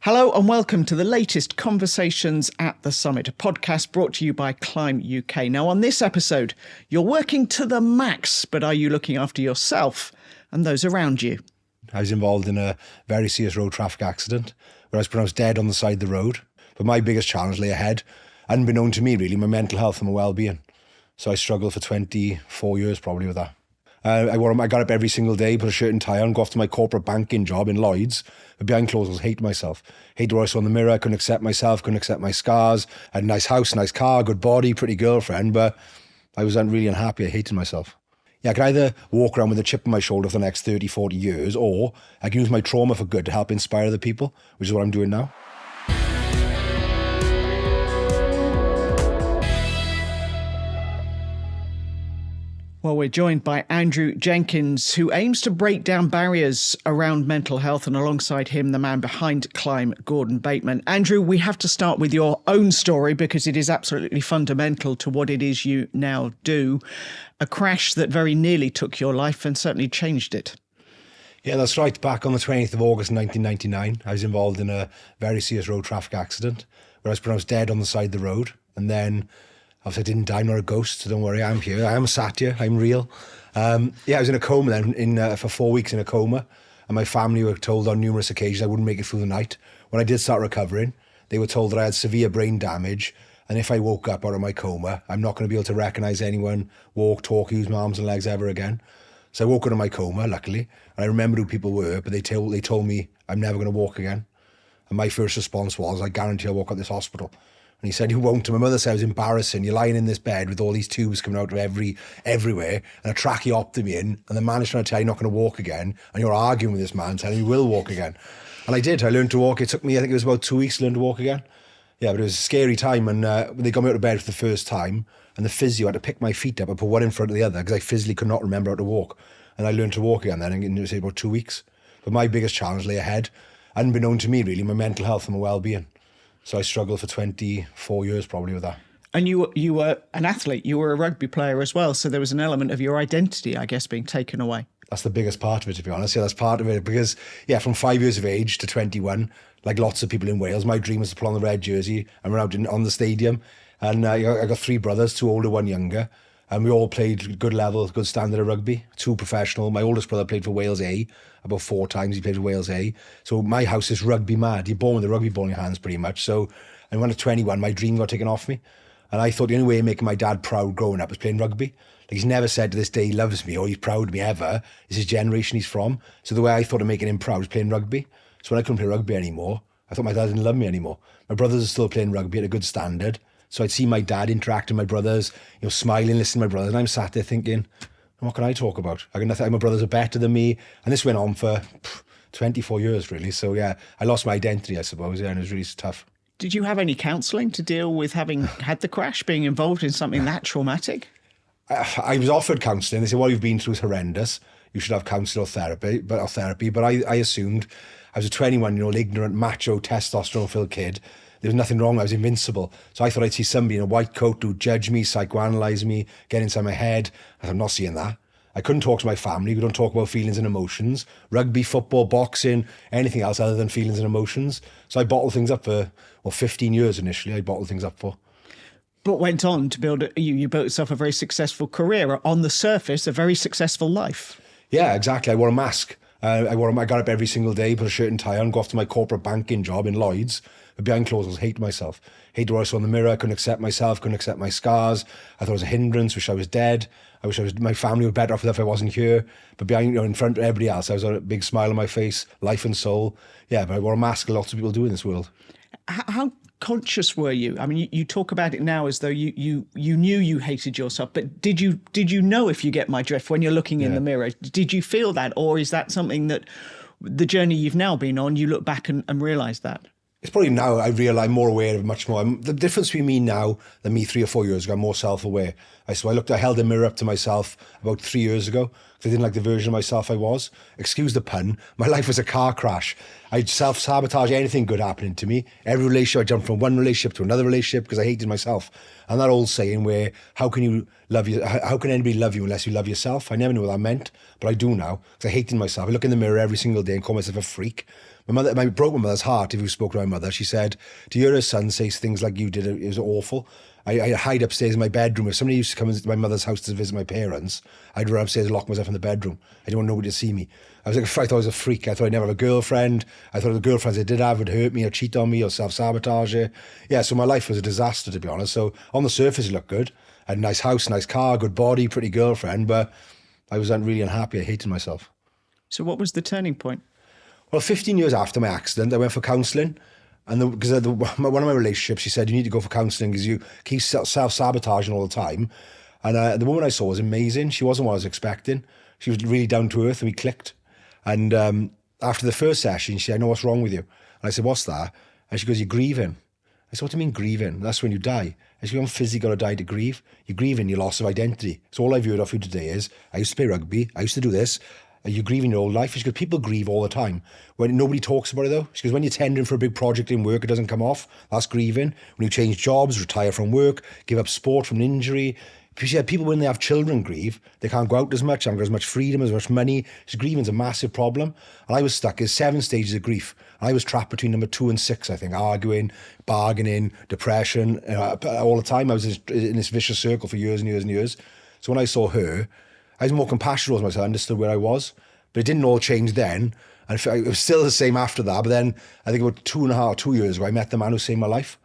Hello and welcome to the latest Conversations at the Summit, a podcast brought to you by Climb UK. Now, on this episode, you're working to the max, but are you looking after yourself and those around you? I was involved in a very serious road traffic accident where I was pronounced dead on the side of the road. But my biggest challenge lay ahead, unbeknown to me really, my mental health and my well-being. So I struggled for 24 years probably with that. I got up every single day, put a shirt and tie on, go off to my corporate banking job in Lloyd's. But behind closed doors, hate myself. Hated what I saw in the mirror, I couldn't accept myself, couldn't accept my scars. I had a nice house, nice car, good body, pretty girlfriend, but I was really unhappy. I hated myself. Yeah, I could either walk around with a chip on my shoulder for the next 30, 40 years, or I can use my trauma for good to help inspire other people, which is what I'm doing now. Well, we're joined by Andrew Jenkins, who aims to break down barriers around mental health, and alongside him, the man behind Climb, Gordon Bateman. Andrew, we have to start with your own story because it is absolutely fundamental to what it is you now do. A crash that very nearly took your life and certainly changed it. Yeah, that's right. Back on the 20th of August 1999, I was involved in a very serious road traffic accident where I was pronounced dead on the side of the road. And then, obviously, I didn't die, I'm not a ghost, so don't worry, I'm here. I am sat here, I'm real. I was in a coma then, for 4 weeks in a coma. And my family were told on numerous occasions I wouldn't make it through the night. When I did start recovering, they were told that I had severe brain damage. And if I woke up out of my coma, I'm not going to be able to recognise anyone, walk, talk, use my arms and legs ever again. So I woke out of my coma, luckily, and I remembered who people were, but they told me I'm never going to walk again. And my first response was, I guarantee I'll walk out this hospital. And he said, you won't. And my mother said, it was embarrassing. You're lying in this bed with all these tubes coming out of everywhere and a tracheotomy in, and the man is trying to tell you you're not going to walk again, and you're arguing with this man telling you will walk again. And I did. I learned to walk. It took me, I think it was about 2 weeks to learn to walk again. Yeah, but it was a scary time, and when they got me out of bed for the first time, and the physio had to pick my feet up and put one in front of the other because I physically could not remember how to walk. And I learned to walk again then, and it was about 2 weeks. But my biggest challenge lay ahead, unbeknown to me really, my mental health and my well-being. So I struggled for 24 years probably with that. And you were an athlete, you were a rugby player as well, so there was an element of your identity, I guess, being taken away. That's the biggest part of it, to be honest. Yeah, that's part of it because, yeah, from 5 years of age to 21, like lots of people in Wales, my dream was to put on the red jersey and run out on the stadium. And I got three brothers, two older, one younger. And we all played good level, good standard of rugby, two professional. My oldest brother played for Wales A, about 4 times he played for Wales A. So my house is rugby mad. You're born with a rugby ball in your hands pretty much. So and when I was 21, my dream got taken off me. And I thought the only way of making my dad proud growing up was playing rugby. Like he's never said to this day he loves me or he's proud of me ever. It's his generation he's from. So the way I thought of making him proud was playing rugby. So when I couldn't play rugby anymore, I thought my dad didn't love me anymore. My brothers are still playing rugby at a good standard. So I'd see my dad interact with my brothers, smiling, listening to my brothers. And I'm sat there thinking, what can I talk about? I got nothing. My brothers are better than me. And this went on for 24 years, really. So, yeah, I lost my identity, I suppose. Yeah, and it was really tough. Did you have any counselling to deal with having had the crash, being involved in something that traumatic? I was offered counselling. They said, what you've been through is horrendous. You should have counsel or therapy. But I assumed I was a 21-year-old ignorant, macho, testosterone-filled kid. There was nothing wrong. I was invincible. So I thought I'd see somebody in a white coat who'd judge me, psychoanalyse me, get inside my head. I thought, I'm not seeing that. I couldn't talk to my family. We don't talk about feelings and emotions. Rugby, football, boxing, anything else other than feelings and emotions. So I bottled things up for, 15 years initially. I bottled things up for. But went on to build, you built yourself a very successful career. On the surface, a very successful life. Yeah, exactly. I wore a mask. I got up every single day, put a shirt and tie on, go off to my corporate banking job in Lloyd's. But behind closed doors, hate myself. Hated what I saw in the mirror, couldn't accept myself, couldn't accept my scars. I thought it was a hindrance, wish I was dead. I wish my family were better off if I wasn't here. But behind, in front of everybody else, I was a big smile on my face, life and soul. Yeah, but I wore a mask, lots of people do in this world. How conscious were you? I mean, you talk about it now as though you knew you hated yourself, but did you know, if you get my drift, when you're looking in the mirror? Did you feel that, or is that something that the journey you've now been on, you look back and realise that? It's probably now I realise I'm more aware of it much more. The difference between me now than me 3 or 4 years ago, I'm more self-aware. I held a mirror up to myself about 3 years ago because I didn't like the version of myself I was. Excuse the pun. My life was a car crash. I'd self-sabotage anything good happening to me. Every relationship, I jumped from one relationship to another relationship because I hated myself. And that old saying where, how can anybody love you unless you love yourself? I never knew what that meant, but I do now because I hated myself. I look in the mirror every single day and call myself a freak. broke my mother's heart. If you spoke to my mother, she said, to hear her son say things like you did, it was awful. I hide upstairs in my bedroom. If somebody used to come into my mother's house to visit my parents, I'd run upstairs and lock myself in the bedroom. I didn't want nobody to see me. I thought I was a freak. I thought I'd never have a girlfriend. I thought the girlfriends I did have would hurt me or cheat on me or self-sabotage it. Yeah, so my life was a disaster, to be honest. So on the surface, it looked good. I had a nice house, nice car, good body, pretty girlfriend, but I was really unhappy. I hated myself. So what was the turning point? Well, 15 years after my accident, I went for counselling. And because one of my relationships, she said, you need to go for counselling because you keep self-sabotaging all the time. And the woman I saw was amazing. She wasn't what I was expecting. She was really down to earth and we clicked. And after the first session, she said, I know what's wrong with you. And I said, what's that? And she goes, you're grieving. I said, what do you mean grieving? That's when you die. And she goes, you haven't physically got to die to grieve. You're grieving your loss of identity. So all I've heard of you today is, I used to play rugby, I used to do this. You're grieving your whole life. She goes, people grieve all the time. When nobody talks about it though. She goes, when you're tendering for a big project in work, it doesn't come off. That's grieving. When you change jobs, retire from work, give up sport from an injury. She said, people when they have children grieve. They can't go out as much, haven't got as much freedom, as much money. So grieving's a massive problem. And I was stuck in 7 stages of grief. And I was trapped between number 2 and 6, I think, arguing, bargaining, depression, all the time. I was in this vicious circle for years and years and years. So when I saw her, I was more compassionate towards myself. I understood where I was. But it didn't all change then. And it was still the same after that. But then I think about 2 years ago, I met the man who saved my life.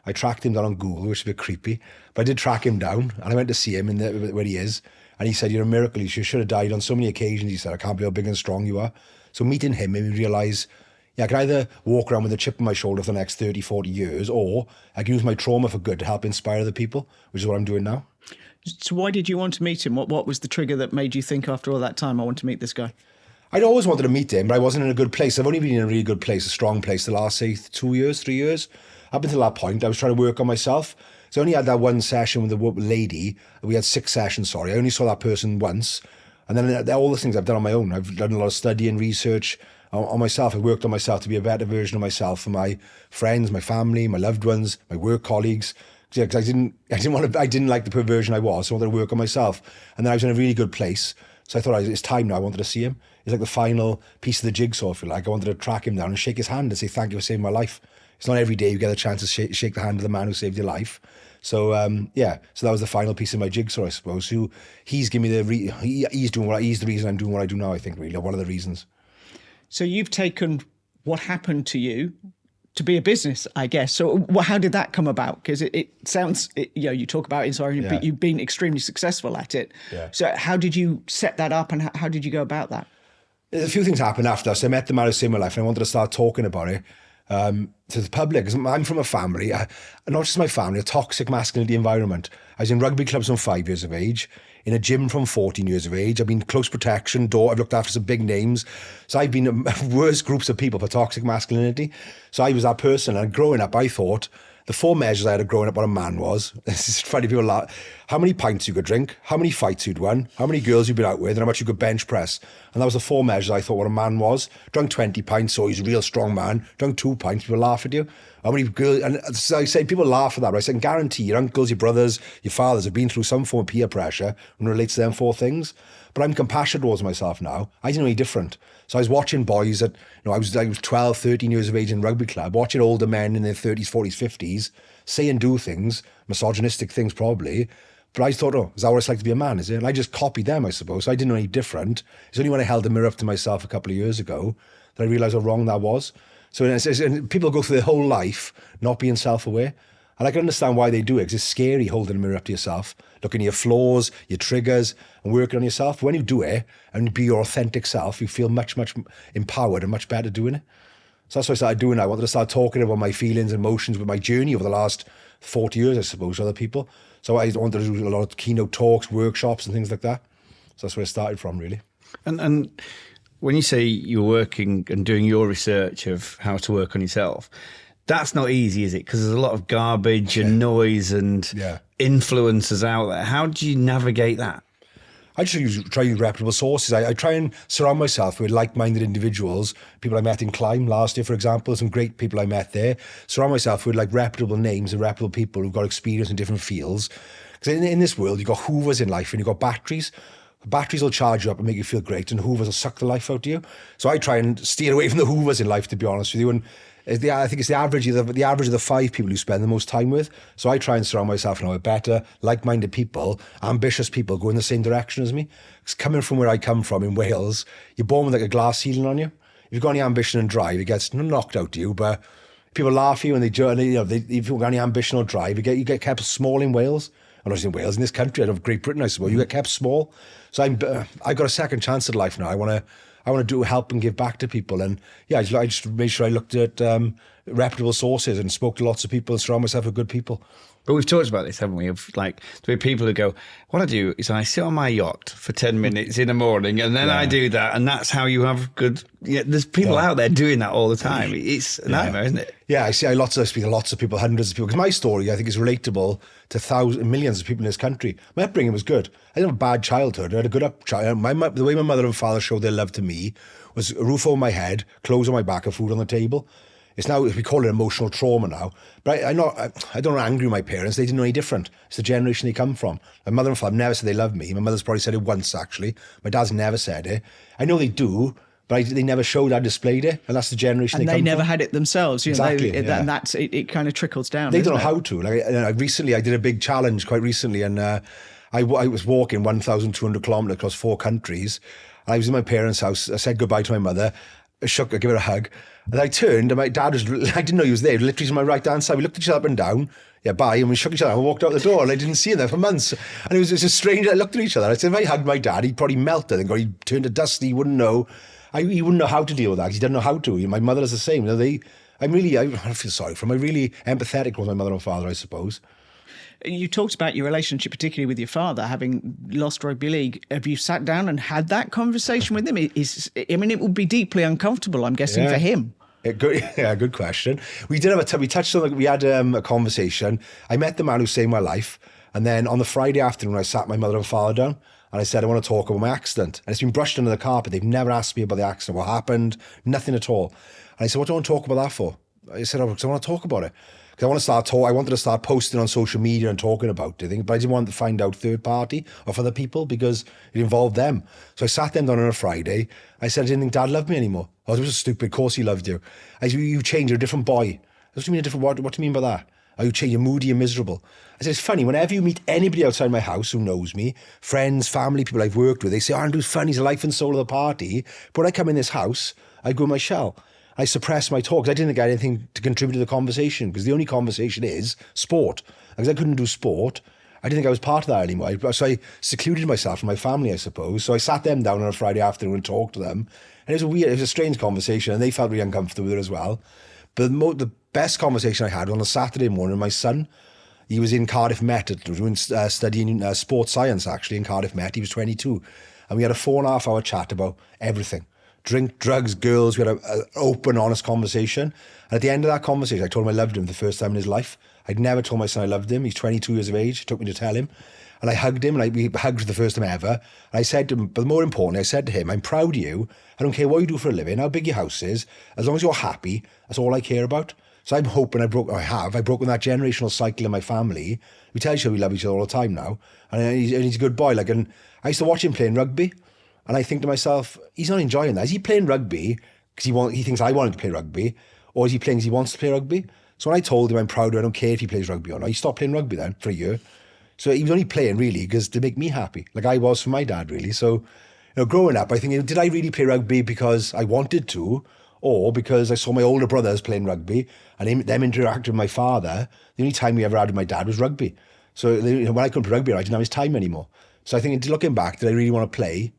I tracked him down on Google, which is a bit creepy. But I did track him down. And I went to see him where he is. And he said, you're a miracle. You should have died on so many occasions. He said, I can't believe how big and strong you are. So meeting him made me realise, yeah, I can either walk around with a chip on my shoulder for the next 30, 40 years, or I can use my trauma for good to help inspire other people, which is what I'm doing now. So why did you want to meet him? What was the trigger that made you think after all that time, I want to meet this guy? I'd always wanted to meet him, but I wasn't in a good place. I've only been in a really good place, a strong place, the last, say, 2 years, 3 years. Up until that point, I was trying to work on myself. So I only had that one session with the lady. We had 6 sessions, sorry. I only saw that person once. And then all the things I've done on my own. I've done a lot of study and research on myself. I worked on myself to be a better version of myself for my friends, my family, my loved ones, my work colleagues. Because I didn't like the perversion I was, so I wanted to work on myself. And then I was in a really good place. So I thought, it's time now, I wanted to see him. It's like the final piece of the jigsaw, if you like. I wanted to track him down and shake his hand and say, thank you for saving my life. It's not every day you get a chance to shake the hand of the man who saved your life. So, so that was the final piece of my jigsaw, I suppose. He's giving me he's the reason I'm doing what I do now, I think, really, one of the reasons. So you've taken what happened to you to be a business, I guess. So how did that come about? Because it sounds, you talk about inspiring, but you've been extremely successful at it. Yeah. So how did you set that up and how did you go about that? There's a few things happened after. So I met the man who saved my life and I wanted to start talking about it to the public. Because I'm from a family, not just my family, a toxic masculinity environment. I was in rugby clubs from 5 years of age, in a gym from 14 years of age. I've been close protection, I've looked after some big names. So I've been worst groups of people for toxic masculinity. So I was that person. And growing up, I thought the 4 measures I had of growing up what a man was. This is funny, people laugh. How many pints you could drink, how many fights you'd won, how many girls you'd been out with, and how much you could bench press. And that was the 4 measures I thought what a man was. Drunk 20 pints, so he's a real strong man. Drunk 2 pints, people laugh at you. How many girls, and so I say people laugh at that, but I say, guarantee your uncles, your brothers, your fathers have been through some form of peer pressure and relates to them 4 things. But I'm compassionate towards myself now. I didn't know any different. So I was watching boys that, I was 12, 13 years of age in rugby club, watching older men in their 30s, 40s, 50s, say and do things, misogynistic things probably. But I thought, is that what it's like to be a man, is it? And I just copied them, I suppose. So I didn't know any different. It's only when I held the mirror up to myself a couple of years ago that I realised how wrong that was. So and people go through their whole life not being self-aware. And I can understand why they do it, because it's scary holding a mirror up to yourself, looking at your flaws, your triggers, and working on yourself. But when you do it and be your authentic self, you feel much, much empowered and much better doing it. So that's what I started doing. I wanted to start talking about my feelings and emotions with my journey over the last 40 years, I suppose, with other people. So I wanted to do a lot of keynote talks, workshops and things like that. So that's where it started from, really. And when you say you're working and doing your research of how to work on yourself, that's not easy, is it? Because there's a lot of garbage and noise and influencers out there. How do you navigate that? I just try to use reputable sources. I try and surround myself with like-minded individuals. People I met in Climb last year, for example, some great people I met there. Surround myself with like reputable names and reputable people who've got experience in different fields. Because in this world, you've got hoovers in life and you've got batteries. Batteries will charge you up and make you feel great, and Hoovers will suck the life out of you. So I try and steer away from the Hoovers in life, to be honest with you. And I think it's the average of the 5 people you spend the most time with. So I try and surround myself now with better, like-minded people, ambitious people, go in the same direction as me. Because coming from where I come from in Wales, you're born with like a glass ceiling on you. If you've got any ambition and drive, it gets knocked out to you. But people laugh at you and if you've got any ambition or drive, you get kept small in Wales. I'm not in Wales, in this country, out of Great Britain, I suppose. You get kept small. So I got a second chance at life now. I want to do help and give back to people. And yeah, I just made sure I looked at reputable sources and spoke to lots of people and surround myself with good people. But we've talked about this, haven't we? Of like, there are people who go, what I do is I sit on my yacht for 10 minutes in the morning and then I do that. And that's how you have good... Yeah, there's people out there doing that all the time. It's a nightmare, isn't it? Yeah, I speak to lots of people, hundreds of people. Because my story, I think, is relatable to millions of people in this country. My upbringing was good. I didn't have a bad childhood. I had a good childhood. The way my mother and father showed their love to me was a roof over my head, clothes on my back, and food on the table. It's now, we call it emotional trauma now. But I don't angry with my parents. They didn't know any different. It's the generation they come from. My mother and father never said they love me. My mother's probably said it once, actually. My dad's never said it. I know they do, but they never showed or displayed it. And that's the generation they come from. And they never had it themselves. Exactly. And that's it kind of trickles down. They don't know how to. Recently, I did a big challenge quite recently, and I was walking 1,200 kilometres across 4 countries. I was in my parents' house. I said goodbye to my mother. I gave her a hug. And I turned and my dad I didn't know he was there, literally to my right hand side. We looked at each other up and down, bye, and we shook each other and walked out the door, and I didn't see him there for months. And it was just strange. I looked at each other. I said, if I hugged my dad, he'd probably melt, I think, or he'd turn to dust. He wouldn't know. He wouldn't know how to deal with that. He doesn't know how to. My mother is the same. I feel sorry for him. I'm really empathetic with my mother and father, I suppose. You talked about your relationship, particularly with your father, having lost rugby league. Have you sat down and had that conversation with him? It would be deeply uncomfortable, I'm guessing, for him. Good question. We touched on, we had a conversation. I met the man who saved my life. And then on the Friday afternoon, I sat my mother and father down and I said, I want to talk about my accident. And it's been brushed under the carpet. They've never asked me about the accident, what happened, nothing at all. And I said, what do I want to talk about that for? I said, because I want to talk about it. I wanted to start posting on social media and talking about it, but I didn't want to find out third party or for other people because it involved them. So I sat them down on a Friday. I said, I didn't think Dad loved me anymore. Oh, it was stupid. Of course he loved you. I said, you changed. You're a different boy. What do you mean a different boy? What do you mean by that? Oh, you change. You're moody and miserable. I said, it's funny. Whenever you meet anybody outside my house who knows me, friends, family, people I've worked with, they say, Andrew's fun. He's the life and soul of the party. But when I come in this house, I go in my shell. I suppressed my talk. I didn't get anything to contribute to the conversation because the only conversation is sport. Because I couldn't do sport, I didn't think I was part of that anymore. So I secluded myself from my family, I suppose. So I sat them down on a Friday afternoon and talked to them. And it was a strange conversation, and they felt really uncomfortable with it as well. But the best conversation I had was on a Saturday morning. My son, he was in Cardiff Met, studying sports science, actually, in Cardiff Met. He was 22. And we had a 4.5-hour chat about everything. Drink, drugs, girls. We had an open, honest conversation. And at the end of that conversation, I told him I loved him for the first time in his life. I'd never told my son I loved him. He's 22 years of age. It took me to tell him. And I hugged him, and we hugged for the first time ever. And I said to him, but more importantly, I said to him, I'm proud of you. I don't care what you do for a living, how big your house is. As long as you're happy, that's all I care about. So I'm hoping I've broken that generational cycle in my family. We tell each other we love each other all the time now. And he's a good boy. And I used to watch him playing rugby. And I think to myself, he's not enjoying that. Is he playing rugby because he thinks I want him to play rugby? Or is he playing because he wants to play rugby? So when I told him I'm proud of him, I don't care if he plays rugby or not, he stopped playing rugby then for a year. So he was only playing really because to make me happy, like I was for my dad really. So, growing up, I think, did I really play rugby because I wanted to, or because I saw my older brothers playing rugby and them interacting with my father? The only time we ever had with my dad was rugby. So when I couldn't play rugby, I didn't have his time anymore. So I think looking back, did I really want to play?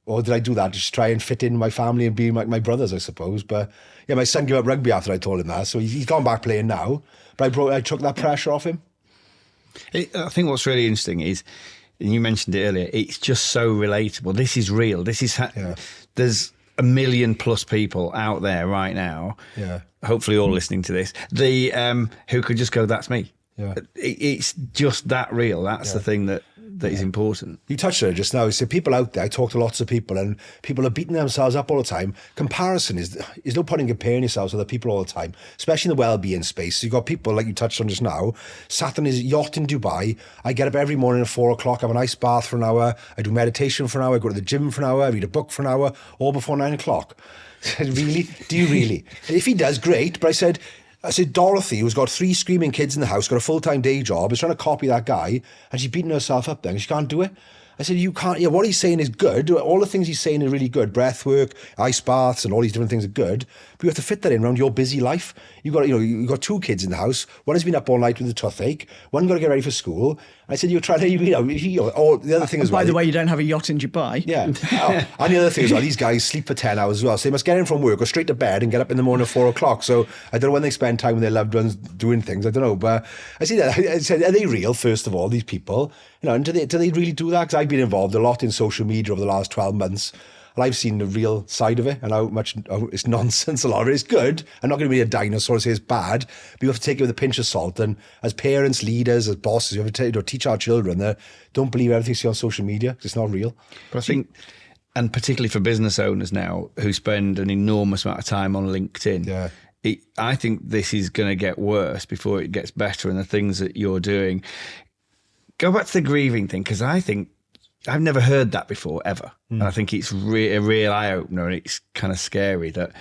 Or did I do that just try and fit in my family and be like my brothers, I suppose? But yeah, my son gave up rugby after I told him that. So he's gone back playing now. But I took that pressure off him. I think what's really interesting is, and you mentioned it earlier, it's just so relatable. This is real. There's 1 million plus people out there right now, hopefully all listening to this, who could just go, that's me. Yeah. It's just that real. That's the thing that that is important. You touched on it just now. You said people out there, I talk to lots of people, and people are beating themselves up all the time. Comparison is no point in comparing yourselves with other people all the time, especially in the well-being space. You've got people, like you touched on just now, sat on his yacht in Dubai. I get up every morning at 4 o'clock, have a nice bath for an hour, I do meditation for an hour, I go to the gym for an hour, I read a book for an hour, all before 9 o'clock. Really? Do you really? If he does, great. But I said, Dorothy, who's got 3 screaming kids in the house, got a full-time day job, is trying to copy that guy, and she's beating herself up then, and she can't do it. I said, you can't, yeah, what he's saying is good. All the things he's saying are really good. Breath work, ice baths, and all these different things are good. But you have to fit that in around your busy life. You've got 2 kids in the house. One has been up all night with a toothache. One got to get ready for school. I said, you're trying to, or the other thing as well. By the way, you don't have a yacht in Dubai. Yeah. And the other thing as well, these guys sleep for 10 hours as well. So they must get in from work, go straight to bed and get up in the morning at 4 o'clock. So I don't know when they spend time with their loved ones doing things. I don't know. But I said, are they real, first of all, these people? And do they really do that? Because I've been involved a lot in social media over the last 12 months. And I've seen the real side of it and how much it's nonsense. A lot of it is good. I'm not going to be a dinosaur and say it's bad, but you have to take it with a pinch of salt. And as parents, leaders, as bosses, you have to teach our children that don't believe everything you see on social media because it's not real. But I think, and particularly for business owners now who spend an enormous amount of time on LinkedIn, I think this is going to get worse before it gets better. And the things that you're doing, go back to the grieving thing, because I think I've never heard that before, ever. And I think it's a real eye-opener, and it's kind of scary that,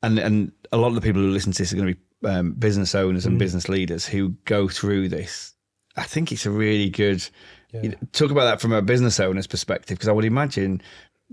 and a lot of the people who listen to this are going to be business owners and business leaders who go through this. I think it's a really good, talk about that from a business owner's perspective, because I would imagine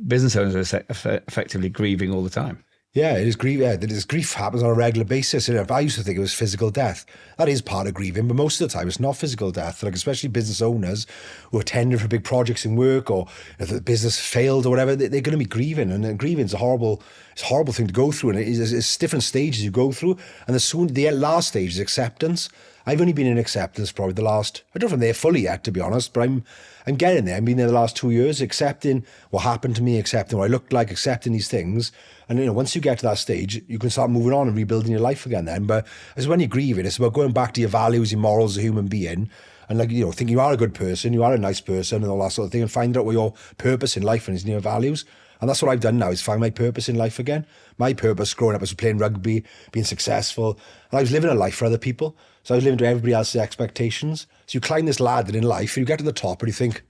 business owners are effectively grieving all the time. Yeah, it is grief. Yeah, grief happens on a regular basis. I used to think it was physical death. That is part of grieving, but most of the time it's not physical death. Like especially business owners who are tendering for big projects in work, or if the business failed or whatever, they're going to be grieving, and grieving is a horrible thing to go through, and it's different stages you go through. And the last stage is acceptance. I've only been in acceptance probably the last, I don't know if I'm there fully yet, to be honest, but I'm getting there. I've been there the last 2 years, accepting what happened to me, accepting what I looked like, accepting these things. And, once you get to that stage, you can start moving on and rebuilding your life again then. But it's when you're grieving, it's about going back to your values, your morals as a human being. And think you are a good person, you are a nice person and all that sort of thing, and find out what your purpose in life is and your values. And that's what I've done now, is find my purpose in life again. My purpose growing up was playing rugby, being successful. And I was living a life for other people. So I was living to everybody else's expectations. So you climb this ladder in life, and you get to the top and you think,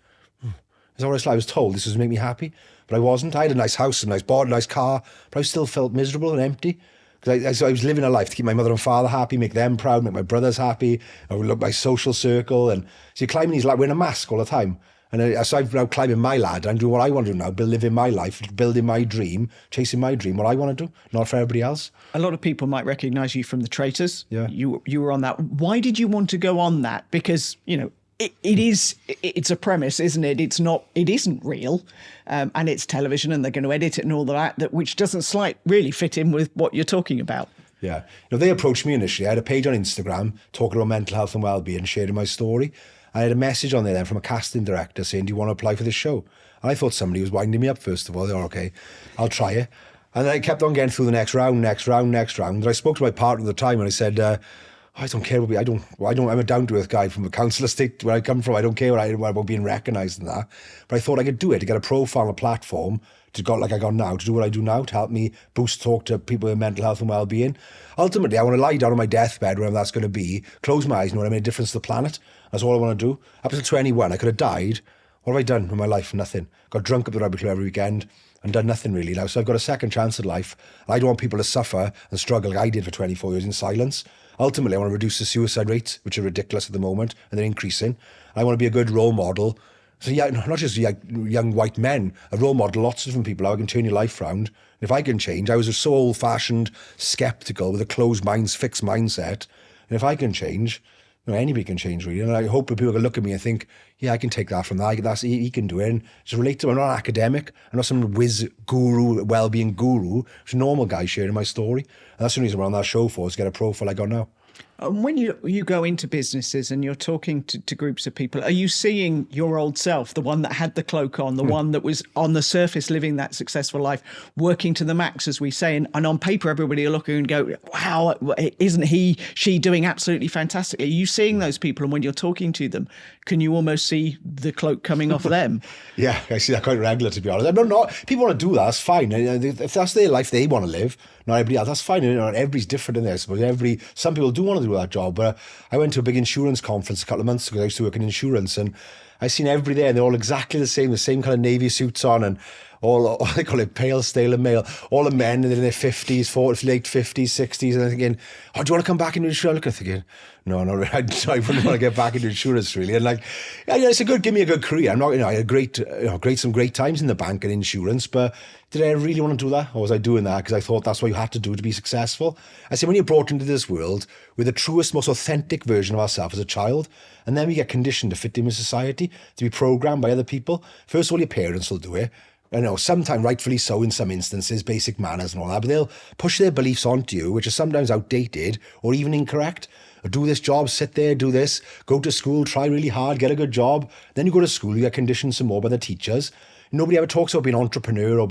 is that what I was told? This was make me happy. But I wasn't. I had a nice house, a nice board, a nice car, but I still felt miserable and empty. Because I was living a life to keep my mother and father happy, make them proud, make my brothers happy, look my social circle. And so you're climbing these ladders, wearing a mask all the time. And so I'm now climbing my ladder. I'm doing what I want to do now, living my life, building my dream, chasing my dream, what I want to do, not for everybody else. A lot of people might recognise you from the Traitors. Yeah. You were on that. Why did you want to go on that? Because, it's a premise, isn't it? It isn't real. And it's television, and they're going to edit it and all that, which doesn't really fit in with what you're talking about. Yeah. They approached me initially. I had a page on Instagram talking about mental health and wellbeing, sharing my story. I had a message on there then from a casting director saying, do you want to apply for this show? And I thought somebody was winding me up, first of all. They were, okay, I'll try it. And then I kept on getting through the next round. And I spoke to my partner at the time, and I said, I don't care I'm a down-to-earth guy from the council estate where I come from. I don't care about being recognised and that. But I thought I could do it, to get a profile, a platform, like I got now, to do what I do now, to help me talk to people with mental health and well-being. Ultimately, I want to lie down on my deathbed, wherever that's going to be, close my eyes, know I made a difference to the planet. That's all I want to do. Up to 21, I could have died. What have I done with my life? Nothing. Got drunk at the rugby club every weekend and done nothing really now. So I've got a second chance at life. And I don't want people to suffer and struggle like I did for 24 years in silence. Ultimately, I want to reduce the suicide rates, which are ridiculous at the moment, and they're increasing. I want to be a good role model. So yeah, not just young white men, a role model, lots of different people, how I can turn your life around. And if I can change, I was so old-fashioned, sceptical, with a closed mind, fixed mindset. And if I can change, anybody can change really. And I hope that people can look at me and think, yeah, I can take that from that. He can do it. And just relate to him. I'm not an academic. I'm not some whiz guru, well-being guru. I'm just a normal guy sharing my story. And that's the reason we're on that show for, is get a profile I got now. And when you go into businesses and you're talking to groups of people, are you seeing your old self, the one that had the cloak on, the one that was on the surface living that successful life, working to the max, as we say, and on paper everybody will look and go, wow, isn't she doing absolutely fantastic? Are you seeing those people, and when you're talking to them, can you almost see the cloak coming off them? Yeah, I see that quite regular, to be honest. People want to do that, that's fine. If that's their life they want to live, not everybody else, that's fine. Everybody's different in this, but some people do want to do that job. But I went to a big insurance conference a couple of months ago. I used to work in insurance, and I seen everybody there, and they're all exactly the same kind of navy suits on, and all they call it pale, stale and male. All the men in their 50s, 40s, late 50s, 60s, and I'm thinking, oh, do you want to come back into insurance? I'm thinking, no, not really. I wouldn't want to get back into insurance, really. And it's give me a good career. I'm not, I had some great times in the bank and insurance, but did I really want to do that? Or was I doing that because I thought that's what you had to do to be successful? I say, when you're brought into this world with the truest, most authentic version of ourselves as a child, and then we get conditioned to fit in with society, to be programmed by other people. First of all, your parents will do it. I know, sometimes rightfully so in some instances, basic manners and all that, but they'll push their beliefs onto you, which are sometimes outdated or even incorrect. Do this job, sit there, do this, go to school, try really hard, get a good job. Then you go to school, you get conditioned some more by the teachers. Nobody ever talks about being an entrepreneur or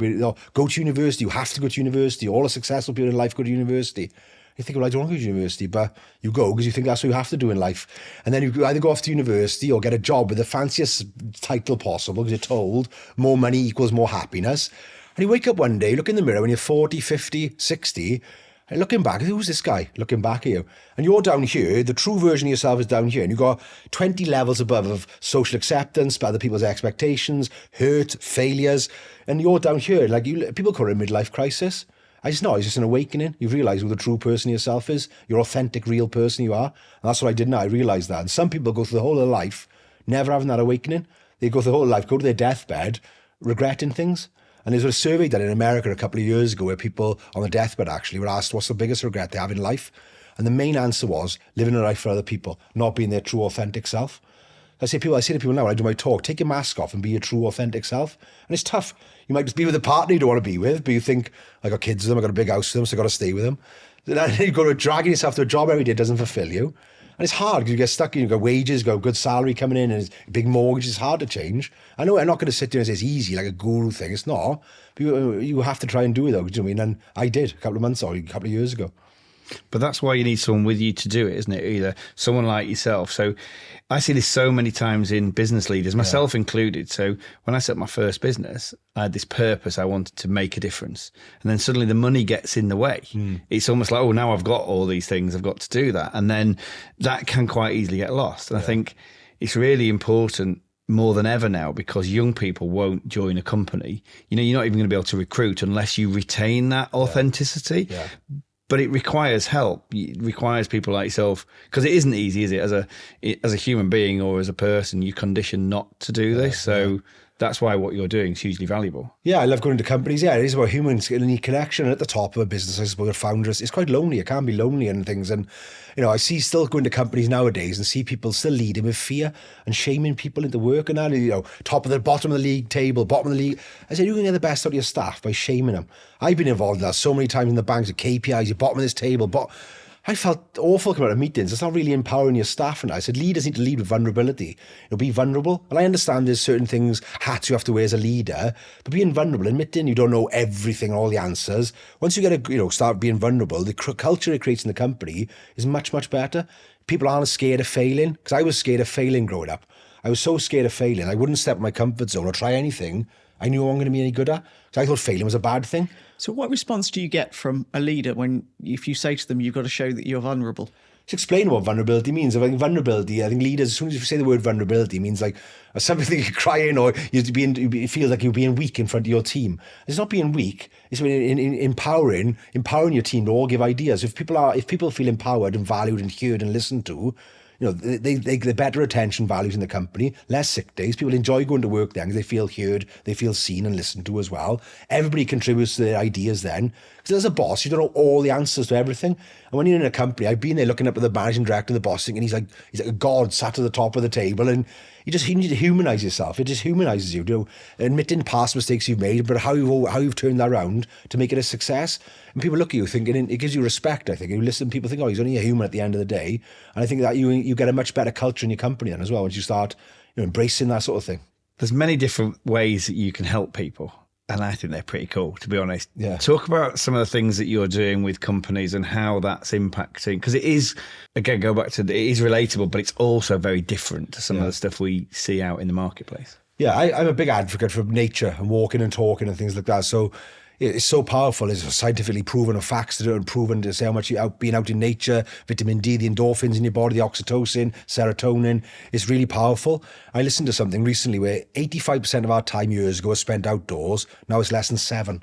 go to university. You have to go to university. All the successful people in life go to university. You think, well, I don't want to go to university, but you go because you think that's what you have to do in life. And then you either go off to university or get a job with the fanciest title possible because you're told more money equals more happiness. And you wake up one day, look in the mirror when you're 40, 50, 60, and looking back, who's this guy looking back at you? And you're down here, the true version of yourself is down here, and you've got 20 levels above of social acceptance, by other people's expectations, hurt, failures, and you're down here. People call it a midlife crisis. It's just an awakening. You've realised who the true person of yourself is, your authentic, real person you are. And that's what I did now. I realised that. And some people go through the whole of life never having that awakening. They go through the whole of life, go to their deathbed, regretting things. And there's a survey done in America a couple of years ago where people on the deathbed actually were asked what's the biggest regret they have in life. And the main answer was living a life for other people, not being their true, authentic self. I say to people now when I do my talk, take your mask off and be your true, authentic self. And it's tough. You might just be with a partner you don't want to be with, but you think, I got kids with them, I got a big house with them, so I got to stay with them. Then you go to dragging yourself to a job every day that doesn't fulfill you. And it's hard because you get stuck, you've got wages, you've got a good salary coming in, and it's a big mortgage. It's hard to change. I know I'm not going to sit there and say it's easy, like a guru thing. It's not. But you have to try and do it, though. Do you know what I mean? And I did a couple of years ago. But that's why you need someone with you to do it, isn't it? Either someone like yourself. So I see this so many times in business leaders, myself included. So when I set up my first business, I had this purpose. I wanted to make a difference. And then suddenly the money gets in the way. It's almost like, oh, now I've got all these things, I've got to do that. And then that can quite easily get lost. And I think it's really important more than ever now, because young people won't join a company. You're not even going to be able to recruit unless you retain that authenticity. Yeah. But it requires help. It requires people like yourself, because it isn't easy, is it? As a human being or as a person, you're conditioned not to do this. So that's why what you're doing is hugely valuable. Yeah, I love going to companies. Yeah, it is about humans getting a connection. And at the top of a business, I suppose, founders, it's quite lonely. It can be lonely and things. And, I see still going to companies nowadays and see people still leading with fear and shaming people into work and that, top of the bottom of the league table, bottom of the league. I said, you can get the best out of your staff by shaming them. I've been involved in that so many times in the banks with KPIs, you're bottom of this table, I felt awful coming out of meetings. It's not really empowering your staff. And I said, leaders need to lead with vulnerability. Be vulnerable. And I understand there's certain things, hats you have to wear as a leader, but being vulnerable, admitting you don't know everything, all the answers. Once you get start being vulnerable, the culture it creates in the company is much, much better. People aren't scared of failing, because I was scared of failing growing up. I was so scared of failing. I wouldn't step in my comfort zone or try anything I knew I wasn't going to be any good at. So I thought failing was a bad thing. So what response do you get from a leader if you say to them, you've got to show that you're vulnerable? To explain what vulnerability means. I think leaders, as soon as you say the word vulnerability, means like something you're crying or you feel like you're being weak in front of your team. It's not being weak. It's empowering your team to all give ideas. If people feel empowered and valued and heard and listened to, they get better retention values in the company, less sick days. People enjoy going to work then because they feel heard, they feel seen and listened to as well. Everybody contributes to their ideas then. Because as a boss, you don't know all the answers to everything. And when you're in a company, I've been there looking up at the managing director and the boss thinking he's like a god sat at the top of the table, and you need to humanize yourself. It just humanizes you. Admitting past mistakes you've made, but how you've turned that around to make it a success. And people look at you thinking, it gives you respect, I think. You listen, people think, oh, he's only a human at the end of the day. And I think that you get a much better culture in your company then as well, once you start embracing that sort of thing. There's many different ways that you can help people. And I think they're pretty cool, to be honest. Yeah. Talk about some of the things that you're doing with companies and how that's impacting. Because it is, again, go back to, it is relatable, but it's also very different to some of the stuff we see out in the marketplace. Yeah, I'm a big advocate for nature and walking and talking and things like that. So it's so powerful. It's scientifically proven, and facts that are proven to say how much being out in nature, vitamin D, the endorphins in your body, the oxytocin, serotonin, it's really powerful. I listened to something recently where 85% of our time years ago was spent outdoors. Now it's less than 7.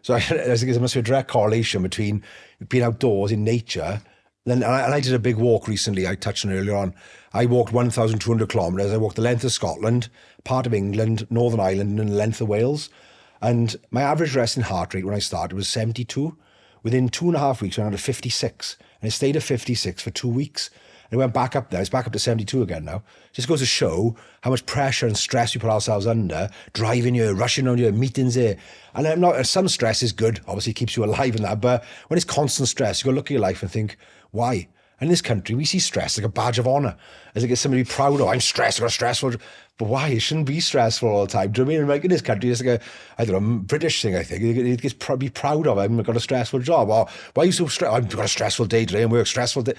So I think there must be a direct correlation between being outdoors in nature. And I did a big walk recently, I touched on earlier on. I walked 1,200 kilometres. I walked the length of Scotland, part of England, Northern Ireland, and the length of Wales. And my average resting heart rate when I started was 72. Within 2.5 weeks, I went down to 56. And it stayed at 56 for 2 weeks. And it went back up there. It's back up to 72 again now. Just goes to show how much pressure and stress we put ourselves under, driving here, rushing around here, meetings here. And some stress is good. Obviously, it keeps you alive and that. But when it's constant stress, you got to look at your life and think, why? And in this country, we see stress like a badge of honour, as like it's something to be proud of. I'm stressed, I got stressful. But why? It shouldn't be stressful all the time. Do you know what I mean? Like in this country, it's like I don't know, British thing, I think. It gets be proud of. I've got a stressful job. Or why are you so stressed? I've got a stressful day today and work stressful day.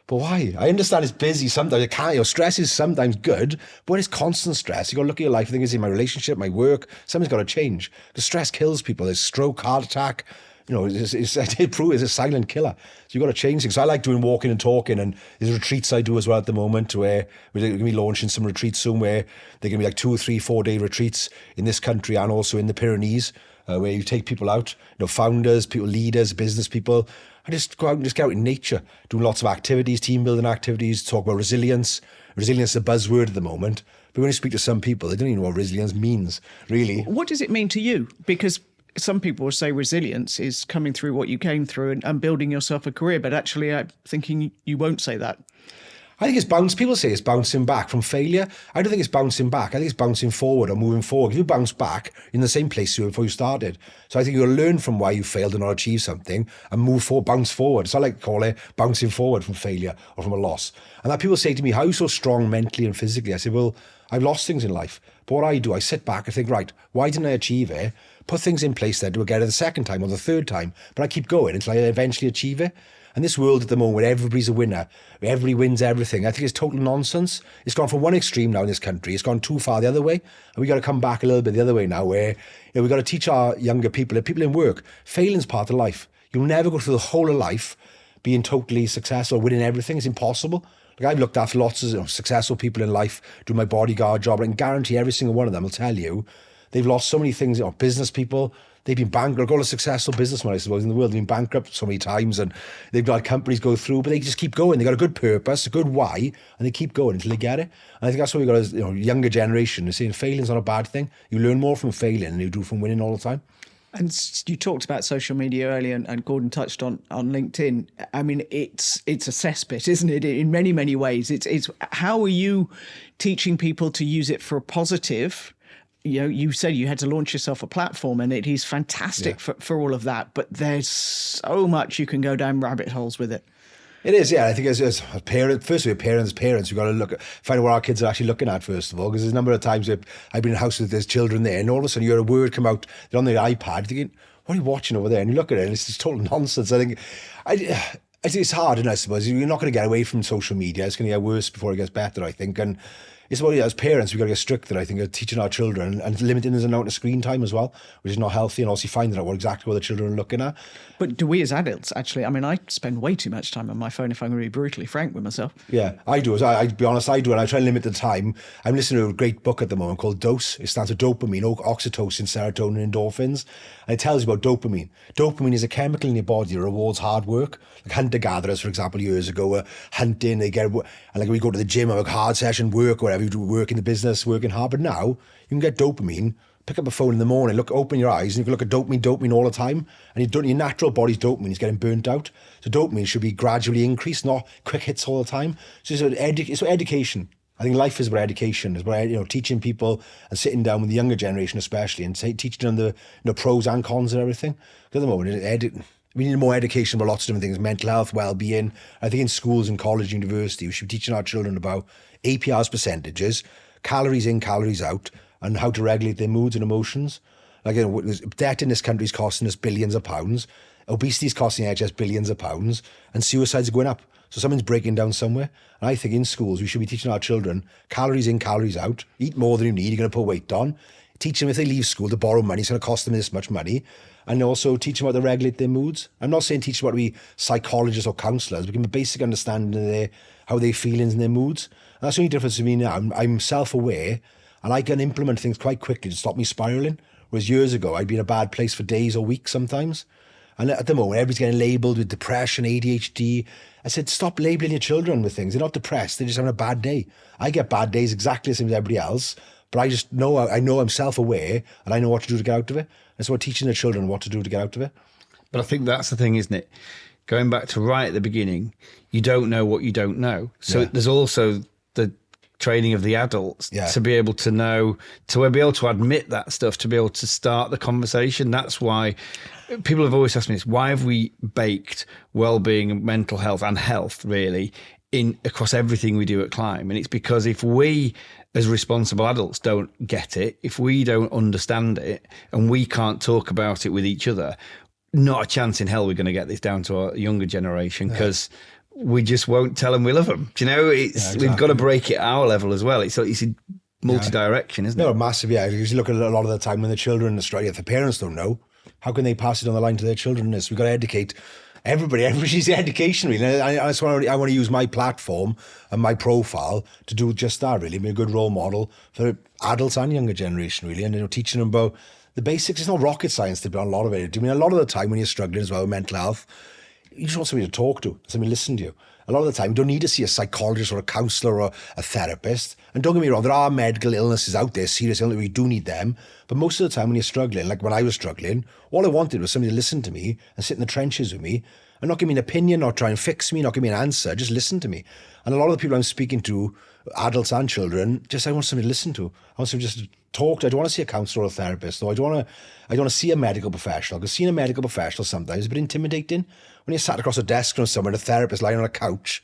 But why? I understand it's busy sometimes. Stress is sometimes good, but when it's constant stress, you got to look at your life and think, is it my relationship, my work? Something's got to change. Because stress kills people. There's stroke, heart attack. It's a silent killer. So you've got to change things. So I like doing walking and talking, and there's retreats I do as well at the moment where we're going to be launching some retreats soon where they're going to be like 2 or 3 4-day retreats in this country and also in the Pyrenees where you take people out, founders, people, leaders, business people, and just go out and just get out in nature, doing lots of activities, team building activities, talk about resilience. Resilience is a buzzword at the moment. But when you speak to some people, they don't even know what resilience means, really. What does it mean to you? Because some people will say resilience is coming through what you came through and building yourself a career, but actually I'm thinking you won't say that. I think people say it's bouncing back from failure. I don't think it's bouncing back. I think it's bouncing forward or moving forward. If you bounce back, you're in the same place you were before you started. So I think you'll learn from why you failed and not achieve something and move forward, bounce forward. So I like to call it bouncing forward from failure or from a loss. And that people say to me, how are you so strong mentally and physically? I say, well, I've lost things in life. But what I do, I sit back and think, right, why didn't I achieve it? Put things in place then to get it the second time or the third time. But I keep going until I eventually achieve it. And this world at the moment where everybody's a winner, where everybody wins everything, I think it's total nonsense. It's gone from one extreme now in this country. It's gone too far the other way. And we got to come back a little bit the other way now where we've got to teach our younger people, people in work, failing's part of life. You'll never go through the whole of life being totally successful, winning everything. It's impossible. Like I've looked after lots of successful people in life, doing my bodyguard job, and I can guarantee every single one of them will tell you they've lost so many things. Business people, they've been bankrupt. All the successful businessmen, I suppose, in the world have been bankrupt so many times, and they've got companies go through, but they just keep going. They've got a good purpose, a good why, and they keep going until they get it. And I think that's what we've got as younger generation is saying failing's not a bad thing. You learn more from failing than you do from winning all the time. And you talked about social media earlier, and Gordon touched on LinkedIn. I mean, it's a cesspit, isn't it? In many, many ways. It's how are you teaching people to use it for a positive? You said you had to launch yourself a platform, and it is fantastic for all of that. But there's so much you can go down rabbit holes with it. It is, yeah. I think as a parent, firstly, parents, we've got to find out what our kids are actually looking at, first of all, because there's a number of times I've been in a house with there's children there, and all of a sudden you hear a word come out, they're on their iPad, thinking, what are you watching over there? And you look at it, and it's just total nonsense. I think it's hard, and I suppose you're not going to get away from social media. It's going to get worse before it gets better, I think. And it's about, as parents, we've got to get stricter, I think, at teaching our children and limiting the amount of screen time as well, which is not healthy, and also finding out exactly what the children are looking at. But do we as adults, actually, I mean, I spend way too much time on my phone, if I'm going to be brutally frank with myself. Yeah, I do. I'll be honest, I do, and I try to limit the time. I'm listening to a great book at the moment called Dose. It stands for dopamine, oxytocin, serotonin, endorphins. And it tells you about dopamine. Dopamine is a chemical in your body that rewards hard work. Like hunter-gatherers, for example, years ago, were hunting, and like we go to the gym, have a hard session, work, or whatever, you do work in the business, working hard. But now, you can get dopamine, pick up a phone in the morning, open your eyes, and you can look at dopamine all the time. And your natural body's dopamine is getting burnt out. So dopamine should be gradually increased, not quick hits all the time. So it's about education. I think life is about education. It's about teaching people and sitting down with the younger generation especially and teaching them the pros and cons of everything. Because at the moment, We need more education about lots of different things, mental health, well-being. I think in schools and college, university, we should be teaching our children about APR's percentages, calories in, calories out, and how to regulate their moods and emotions. Like, you know, debt in this country is costing us billions of pounds. Obesity is costing NHS billions of pounds, and suicides are going up. So something's breaking down somewhere. And I think in schools, we should be teaching our children calories in, calories out. Eat more than you need, you're going to put weight on. Teach them if they leave school to borrow money, it's going to cost them this much money. And also teach them how to regulate their moods. I'm not saying teach them how to be psychologists or counsellors, but give them a basic understanding of how their feelings and their moods. And that's the only difference to me now. I'm self-aware, and I can implement things quite quickly to stop me spiralling. Whereas years ago, I'd be in a bad place for days or weeks sometimes. And at the moment, everybody's getting labelled with depression, ADHD. I said, stop labelling your children with things. They're not depressed. They're just having a bad day. I get bad days exactly the same as everybody else. But I know I'm self-aware, and I know what to do to get out of it. And so we're teaching the children what to do to get out of it. But I think that's the thing, isn't it? Going back to right at the beginning, you don't know what you don't know. So there's also the training of the adults to be able to know, to be able to admit that stuff, to be able to start the conversation. That's why people have always asked me this, why have we baked well-being and mental health and health really in across everything we do at Climb? And it's because if we as responsible adults don't get it, if we don't understand it and we can't talk about it with each other, not a chance in hell we're going to get this down to our younger generation, because we just won't tell them we love them. Do you know, exactly. We've got to break it at our level as well. It's a multi-direction, isn't it? No, massive, because you look at a lot of the time when the children are struggling, if the parents don't know, how can they pass it on the line to their children? We've got to educate everybody. Everybody's education, really. I want to use my platform and my profile to do just that, really. Be a good role model for adults and younger generation, really. And, teaching them about the basics. It's not rocket science to be on a lot of it. I mean, a lot of the time when you're struggling as well with mental health, you just want somebody to talk to, somebody to listen to you. A lot of the time, you don't need to see a psychologist or a counsellor or a therapist. And don't get me wrong, there are medical illnesses out there, serious illness, we do need them. But most of the time when you're struggling, like when I was struggling, all I wanted was somebody to listen to me and sit in the trenches with me and not give me an opinion, not try and fix me, not give me an answer, just listen to me. And a lot of the people I'm speaking to, adults and children, I want somebody to listen to. I want somebody just to talk to. I don't want to see a counsellor or a therapist, or I don't want to see a medical professional, because seeing a medical professional sometimes is a bit intimidating. When you're sat across a desk from someone, a therapist lying on a couch,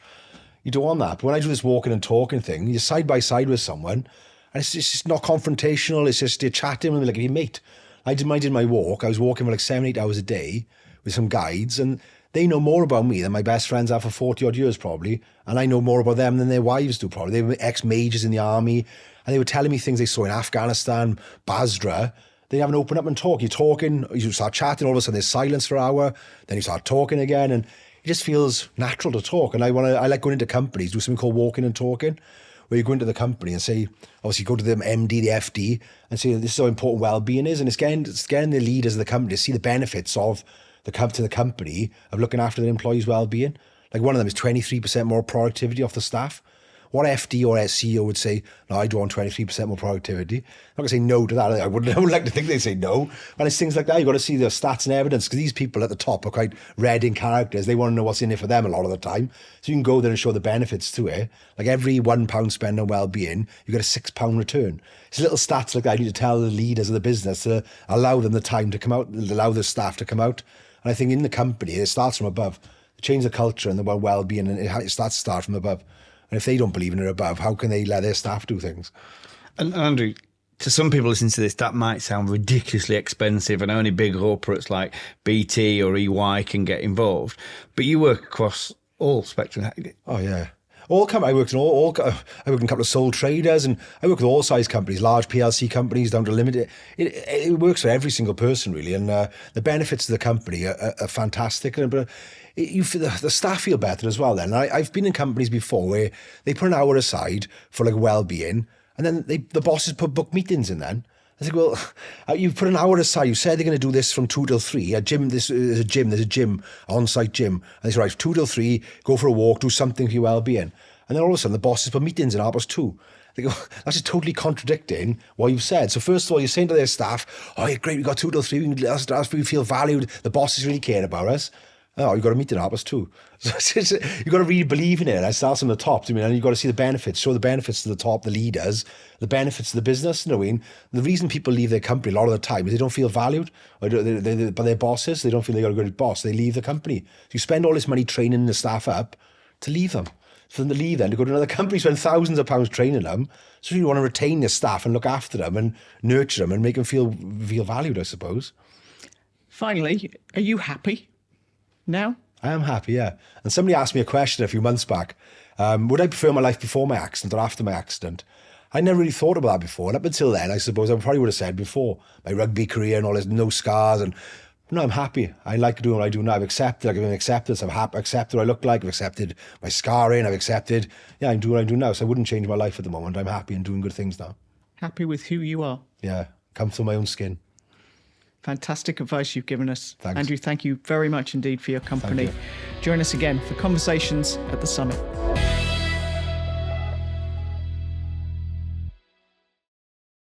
you don't want that. But when I do this walking and talking thing, you're side by side with someone, and it's just not confrontational. It's just you're chatting with them like your mate. I did my walk. I was walking for like 7-8 hours a day with some guides, and they know more about me than my best friends have for 40 odd years probably. And I know more about them than their wives do probably. They were ex-majors in the army, and they were telling me things they saw in Afghanistan, Basra. They haven't opened up and talk. You're talking, you start chatting, all of a sudden there's silence for an hour, then you start talking again, and it just feels natural to talk. And I like going into companies, do something called walking and talking, where you go into the company and say, obviously go to the MD, the FD, and say this is how important well-being is. And it's getting the leaders of the company to see the benefits of the company of looking after their employees' well-being. Like one of them is 23% more productivity off the staff. What FD or CEO would say, no, I don't want 23% more productivity. I'm not going to say no to that. I would like to think they'd say no. But it's things like that. You've got to see the stats and evidence, because these people at the top are quite red in characters. They want to know what's in it for them a lot of the time. So you can go there and show the benefits to it. Like every £1 spent on well-being, you get a £6 return. It's little stats like that you need to tell the leaders of the business to allow them the time to come out, allow the staff to come out. And I think in the company, it starts from above. Change the culture and the well-being, and it starts to start from above. And if they don't believe in it above, how can they let their staff do things? And Andrew, to some people listening to this, that might sound ridiculously expensive, and only big corporates like BT or EY can get involved. But you work across all spectrum. Oh, yeah. I worked in I worked in a couple of sole traders, and I work with all size companies, large PLC companies down to limited. It works for every single person, really. And the benefits to the company are fantastic. But the staff feel better as well then. I've been in companies before where they put an hour aside for like well-being, and then the bosses book meetings in then. I think, well, you've put an hour aside. You said they're going to do this from 2 till 3. There's a gym, on-site gym. And they say, right, 2 till 3, go for a walk, do something for your well-being. And then all of a sudden, the bosses put meetings in 2:30. They go, that's just totally contradicting what you've said. So first of all, you're saying to their staff, oh, yeah, great, we got 2 till 3. We feel valued. The bosses really care about us. Oh, you've got to meet the hours too. So you've got to really believe in it. It starts from the top, I mean, and you've got to see the benefits, show the benefits to the top, the leaders, the benefits to the business. You know, I mean, the reason people leave their company a lot of the time is they don't feel valued by their bosses. They don't feel they got a good boss. They leave the company. So you spend all this money training the staff up to leave them. For them to leave them, to go to another company, spend thousands of pounds training them. So you want to retain your staff and look after them and nurture them and make them feel valued, I suppose. Finally, are you happy now? I am happy, yeah. And somebody asked me a question a few months back. Would I prefer my life before my accident or after my accident? I never really thought about that before. And up until then, I suppose I probably would have said before, my rugby career and all this, no scars. And no, I'm happy. I like doing what I do now. I've accepted, I've given acceptance. I've accepted what I look like. I've accepted my scarring. I've accepted, I do what I do now. So I wouldn't change my life at the moment. I'm happy and doing good things now. Happy with who you are? Yeah, comfortable in my own skin. Fantastic advice you've given us. Thanks. Andrew, thank you very much indeed for your company. Join us again for Conversations at the Summit.